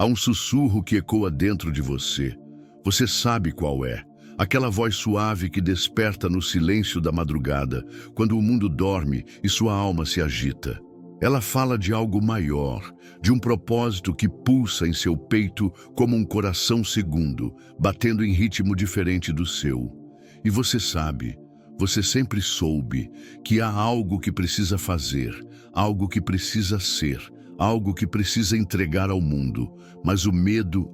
Há um sussurro que ecoa dentro de você. Você sabe qual é. Aquela voz suave que desperta no silêncio da madrugada, quando o mundo dorme e sua alma se agita. Ela fala de algo maior, de um propósito que pulsa em seu peito como um coração segundo, batendo em ritmo diferente do seu. E você sabe, você sempre soube, que há algo que precisa fazer, algo que precisa ser, algo que precisa entregar ao mundo. Mas o medo,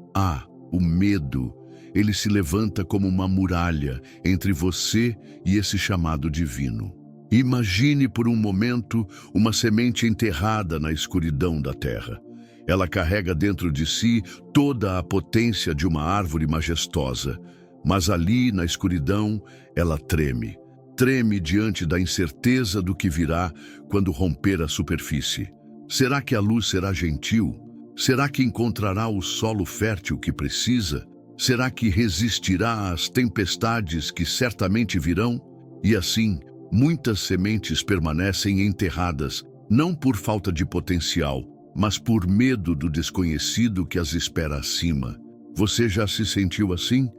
o medo, ele se levanta como uma muralha entre você e esse chamado divino. Imagine por um momento uma semente enterrada na escuridão da terra. Ela carrega dentro de si toda a potência de uma árvore majestosa, mas ali, na escuridão, ela treme. Treme diante da incerteza do que virá quando romper a superfície. Será que a luz será gentil? Será que encontrará o solo fértil que precisa? Será que resistirá às tempestades que certamente virão? E assim, muitas sementes permanecem enterradas, não por falta de potencial, mas por medo do desconhecido que as espera acima. Você já se sentiu assim?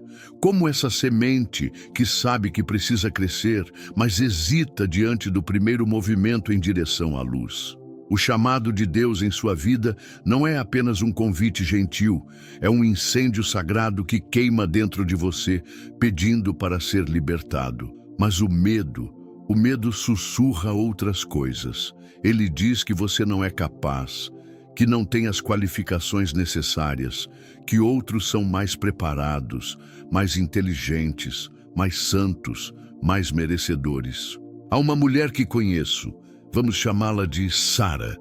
Como essa semente que sabe que precisa crescer, mas hesita diante do primeiro movimento em direção à luz. O chamado de Deus em sua vida não é apenas um convite gentil, é um incêndio sagrado que queima dentro de você, pedindo para ser libertado. Mas o medo sussurra outras coisas. Ele diz que você não é capaz, que não tem as qualificações necessárias, que outros são mais preparados, mais inteligentes, mais santos, mais merecedores. Há uma mulher que conheço, vamos chamá-la de Sara.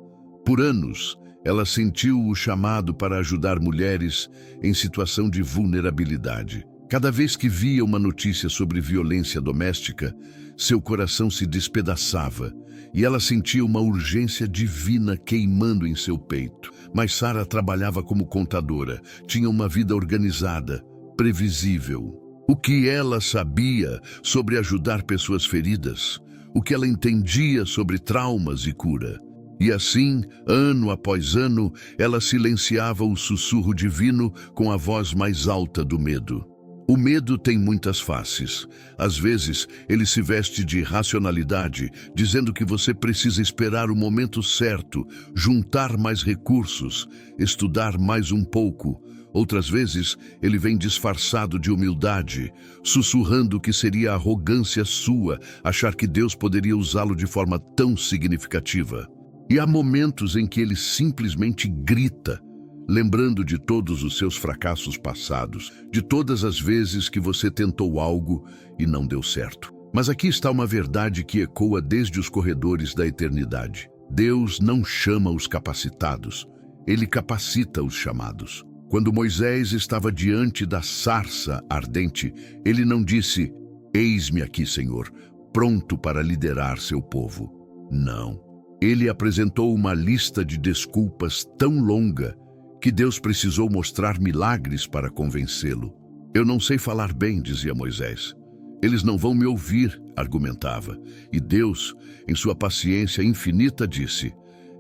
Por anos, ela sentiu o chamado para ajudar mulheres em situação de vulnerabilidade. Cada vez que via uma notícia sobre violência doméstica, seu coração se despedaçava e ela sentia uma urgência divina queimando em seu peito. Mas Sara trabalhava como contadora, tinha uma vida organizada, previsível. O que ela sabia sobre ajudar pessoas feridas? O que ela entendia sobre traumas e cura? E assim, ano após ano, ela silenciava o sussurro divino com a voz mais alta do medo. O medo tem muitas faces. Às vezes, ele se veste de racionalidade, dizendo que você precisa esperar o momento certo, juntar mais recursos, estudar mais um pouco. Outras vezes, ele vem disfarçado de humildade, sussurrando que seria arrogância sua achar que Deus poderia usá-lo de forma tão significativa. E há momentos em que ele simplesmente grita, lembrando de todos os seus fracassos passados, de todas as vezes que você tentou algo e não deu certo. Mas aqui está uma verdade que ecoa desde os corredores da eternidade. Deus não chama os capacitados, Ele capacita os chamados. Quando Moisés estava diante da sarça ardente, ele não disse: "Eis-me aqui, Senhor, pronto para liderar seu povo." Não. Ele apresentou uma lista de desculpas tão longa que Deus precisou mostrar milagres para convencê-lo. "Eu não sei falar bem", dizia Moisés. "Eles não vão me ouvir", argumentava. E Deus, em sua paciência infinita, disse: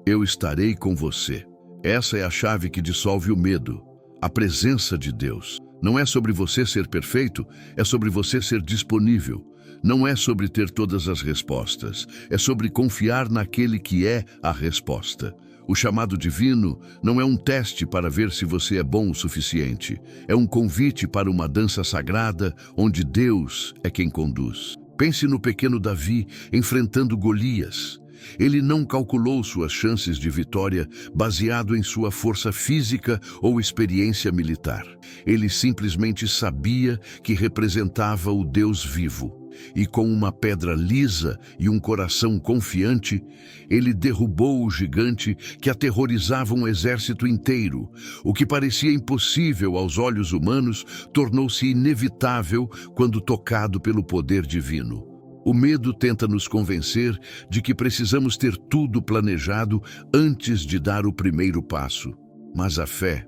"Eu estarei com você." Essa é a chave que dissolve o medo. A presença de Deus. Não é sobre você ser perfeito, é sobre você ser disponível. Não é sobre ter todas as respostas, é sobre confiar naquele que é a resposta. O chamado divino não é um teste para ver se você é bom o suficiente. É um convite para uma dança sagrada onde Deus é quem conduz. Pense no pequeno Davi enfrentando Golias. Ele não calculou suas chances de vitória baseado em sua força física ou experiência militar. Ele simplesmente sabia que representava o Deus vivo. E com uma pedra lisa e um coração confiante, ele derrubou o gigante que aterrorizava um exército inteiro. O que parecia impossível aos olhos humanos tornou-se inevitável quando tocado pelo poder divino. O medo tenta nos convencer de que precisamos ter tudo planejado antes de dar o primeiro passo. Mas a fé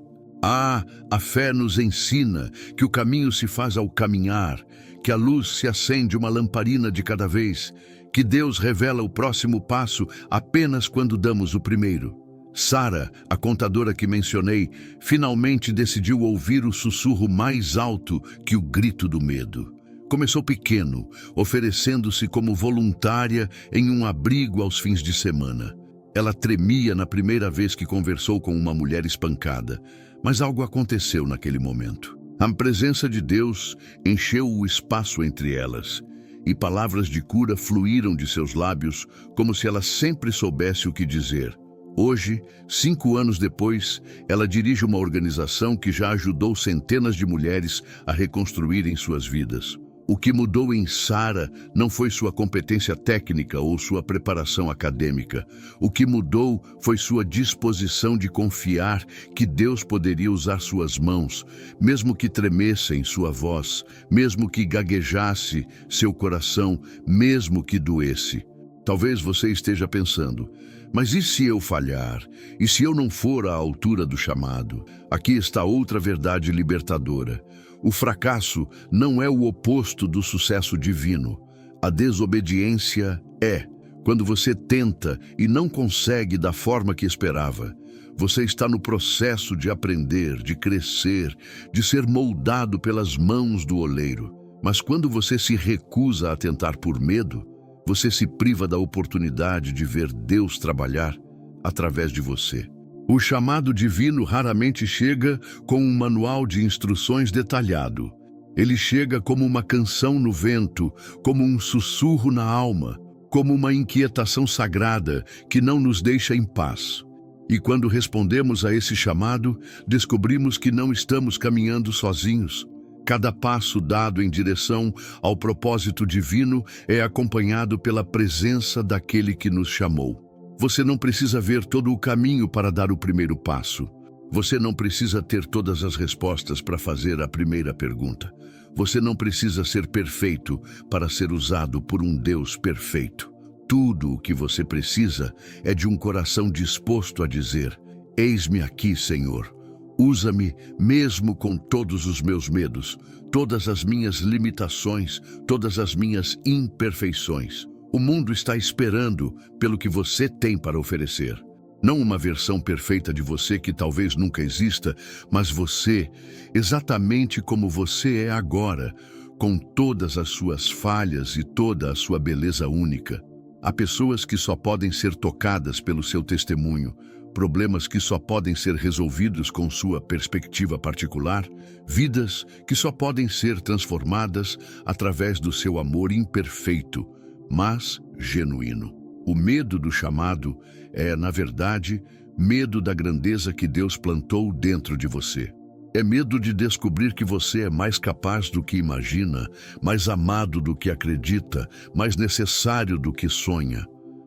nos ensina que o caminho se faz ao caminhar, que a luz se acende uma lamparina de cada vez, que Deus revela o próximo passo apenas quando damos o primeiro. Sara, a contadora que mencionei, finalmente decidiu ouvir o sussurro mais alto que o grito do medo. Começou pequeno, oferecendo-se como voluntária em um abrigo aos fins de semana. Ela tremia na primeira vez que conversou com uma mulher espancada, mas algo aconteceu naquele momento. A presença de Deus encheu o espaço entre elas, e palavras de cura fluíram de seus lábios como se ela sempre soubesse o que dizer. Hoje, 5 anos depois, ela dirige uma organização que já ajudou centenas de mulheres a reconstruírem suas vidas. O que mudou em Sara não foi sua competência técnica ou sua preparação acadêmica. O que mudou foi sua disposição de confiar que Deus poderia usar suas mãos, mesmo que tremessem sua voz, mesmo que gaguejasse seu coração, mesmo que doesse. Talvez você esteja pensando, mas e se eu falhar? E se eu não for à altura do chamado? Aqui está outra verdade libertadora. O fracasso não é o oposto do sucesso divino. A desobediência é quando você tenta e não consegue da forma que esperava. Você está no processo de aprender, de crescer, de ser moldado pelas mãos do oleiro. Mas quando você se recusa a tentar por medo, você se priva da oportunidade de ver Deus trabalhar através de você. O chamado divino raramente chega com um manual de instruções detalhado. Ele chega como uma canção no vento, como um sussurro na alma, como uma inquietação sagrada que não nos deixa em paz. E quando respondemos a esse chamado, descobrimos que não estamos caminhando sozinhos. Cada passo dado em direção ao propósito divino é acompanhado pela presença daquele que nos chamou. Você não precisa ver todo o caminho para dar o primeiro passo. Você não precisa ter todas as respostas para fazer a primeira pergunta. Você não precisa ser perfeito para ser usado por um Deus perfeito. Tudo o que você precisa é de um coração disposto a dizer: eis-me aqui, Senhor. Usa-me mesmo com todos os meus medos, todas as minhas limitações, todas as minhas imperfeições. O mundo está esperando pelo que você tem para oferecer. Não uma versão perfeita de você que talvez nunca exista, mas você, exatamente como você é agora, com todas as suas falhas e toda a sua beleza única. Há pessoas que só podem ser tocadas pelo seu testemunho, problemas que só podem ser resolvidos com sua perspectiva particular, vidas que só podem ser transformadas através do seu amor imperfeito, mas genuíno. O medo do chamado é, na verdade, medo da grandeza que Deus plantou dentro de você. É medo de descobrir que você é mais capaz do que imagina, mais amado do que acredita, mais necessário do que sonha.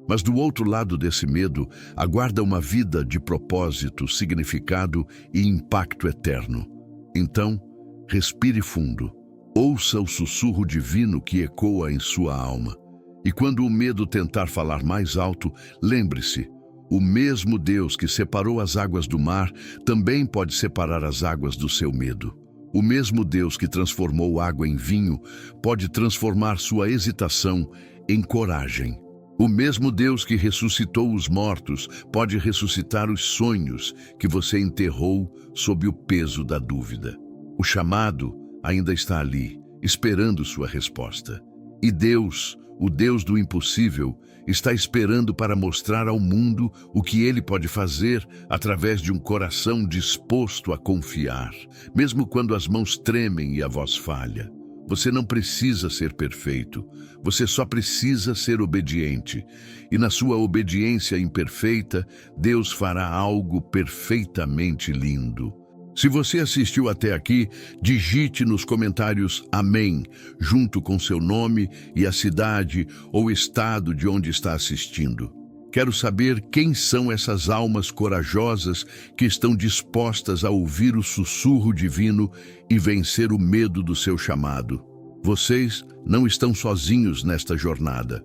Mas do outro lado desse medo, aguarda uma vida de propósito, significado e impacto eterno. Então, respire fundo. Ouça o sussurro divino que ecoa em sua alma. E quando o medo tentar falar mais alto, lembre-se, o mesmo Deus que separou as águas do mar também pode separar as águas do seu medo. O mesmo Deus que transformou água em vinho pode transformar sua hesitação em coragem. O mesmo Deus que ressuscitou os mortos pode ressuscitar os sonhos que você enterrou sob o peso da dúvida. O chamado ainda está ali, esperando sua resposta. E Deus, o Deus do impossível, está esperando para mostrar ao mundo o que ele pode fazer através de um coração disposto a confiar, mesmo quando as mãos tremem e a voz falha. Você não precisa ser perfeito, você só precisa ser obediente. E na sua obediência imperfeita, Deus fará algo perfeitamente lindo. Se você assistiu até aqui, digite nos comentários Amém, junto com seu nome e a cidade ou estado de onde está assistindo. Quero saber quem são essas almas corajosas que estão dispostas a ouvir o sussurro divino e vencer o medo do seu chamado. Vocês não estão sozinhos nesta jornada.